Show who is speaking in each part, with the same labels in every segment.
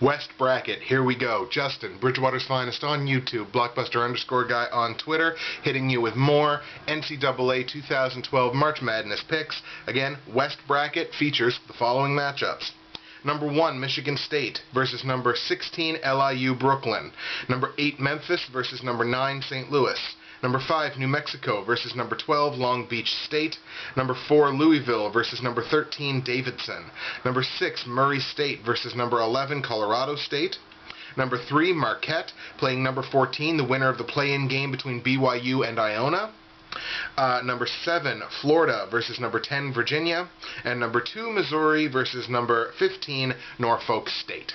Speaker 1: West Bracket, here we go. Justin, Bridgewater's Finest on YouTube, Blockbuster_guy on Twitter, hitting you with more NCAA 2012 March Madness picks. Again, West Bracket features the following matchups. Number 1, Michigan State versus number 16, LIU Brooklyn. Number 8, Memphis versus number 9, St. Louis. Number 5, New Mexico versus number 12, Long Beach State. Number 4, Louisville versus number 13, Davidson. Number 6, Murray State versus number 11, Colorado State. Number 3, Marquette playing number 14, the winner of the play-in game between BYU and Iona. Number 7, Florida versus number 10, Virginia. And number 2, Missouri versus number 15, Norfolk State.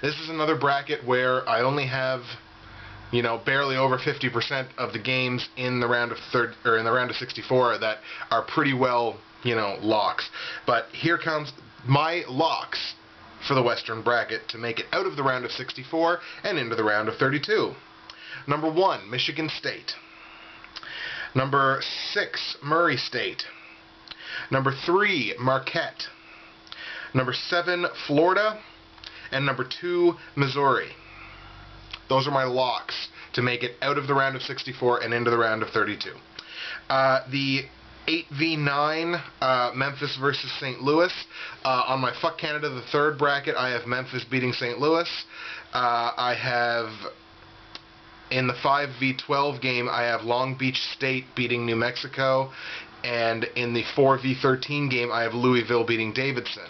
Speaker 1: This is another bracket where I only have, barely over 50% of the games in the round of 64 that are pretty well, locks. But here comes my locks for the Western bracket to make it out of the round of 64 and into the round of 32. Number 1, Michigan State. Number 6, Murray State. Number 3, Marquette. Number 7, Florida. And number 2, Missouri. Those are my locks to make it out of the round of 64 and into the round of 32. The 8v9 Memphis versus St. Louis. On my Fuck Canada the third bracket, I have Memphis beating St. Louis. I have, in the 5v12 game, I have Long Beach State beating New Mexico. And in the 4v13 game, I have Louisville beating Davidson.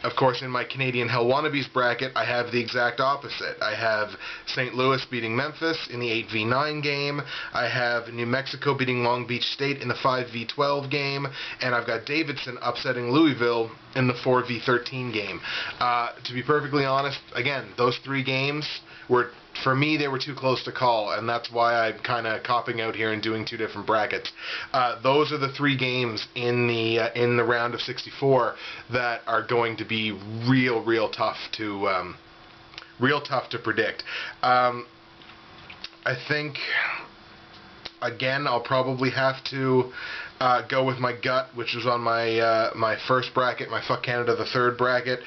Speaker 1: Of course, in my Canadian Hell Wannabes bracket, I have the exact opposite. I have St. Louis beating Memphis in the 8v9 game. I have New Mexico beating Long Beach State in the 5v12 game. And I've got Davidson upsetting Louisville in the 4v13 game. To be perfectly honest, again, those 3 games were, for me, they were too close to call, and that's why I'm kind of copping out here and doing 2 different brackets. Those are the 3 games in the round of 64 that are going to be real tough to predict. I think, again, I'll probably have to go with my gut, which was on my first bracket, my Fuck Canada the third bracket.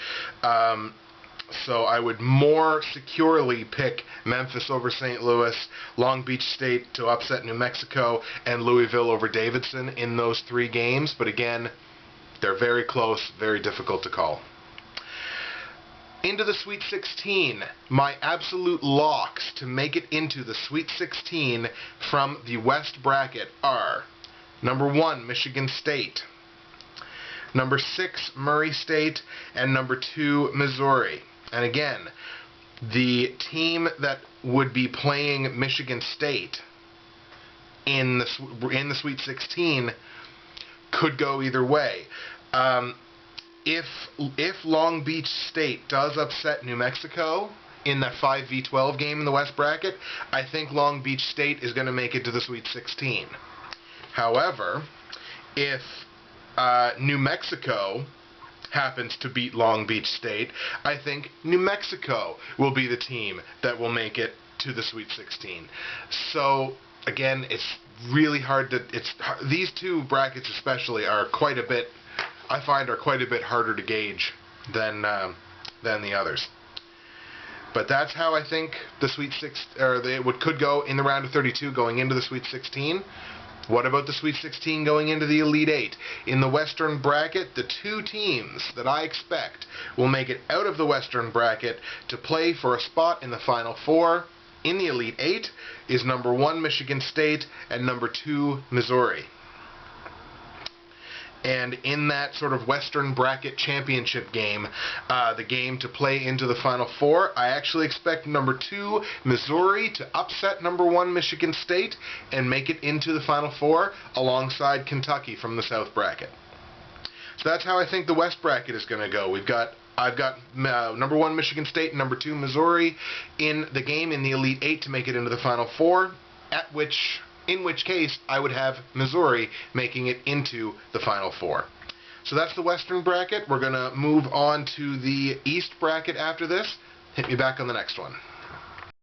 Speaker 1: So I would more securely pick Memphis over St. Louis, Long Beach State to upset New Mexico, and Louisville over Davidson in those 3 games. But again, they're very close, very difficult to call. Into the Sweet 16, my absolute locks to make it into the Sweet 16 from the West bracket are number 1, Michigan State, number 6, Murray State, and number 2, Missouri. And again, the team that would be playing Michigan State in the Sweet 16 could go either way. If Long Beach State does upset New Mexico in that 5v12 game in the West bracket, I think Long Beach State is going to make it to the Sweet 16. However, if New Mexico happens to beat Long Beach State, I think New Mexico will be the team that will make it to the Sweet 16. So again, it's really hard to, these 2 brackets especially are quite a bit, I find, are quite a bit harder to gauge than the others. But that's how I think the Sweet could go in the round of 32 going into the Sweet 16. What about the Sweet 16 going into the Elite 8? In the Western bracket, the 2 teams that I expect will make it out of the Western bracket to play for a spot in the Final 4 in the Elite 8 is number 1, Michigan State, and number 2, Missouri. And in that sort of Western bracket championship game, the game to play into the Final 4, I actually expect number 2, Missouri, to upset number 1, Michigan State, and make it into the Final 4 alongside Kentucky from the South bracket. So that's how I think the West bracket is going to go. I've got number 1, Michigan State, and number 2, Missouri in the game in the Elite 8 to make it into the Final 4, in which case I would have Missouri making it into the Final 4. So that's the Western bracket. We're going to move on to the East bracket after this. Hit me back on the next one.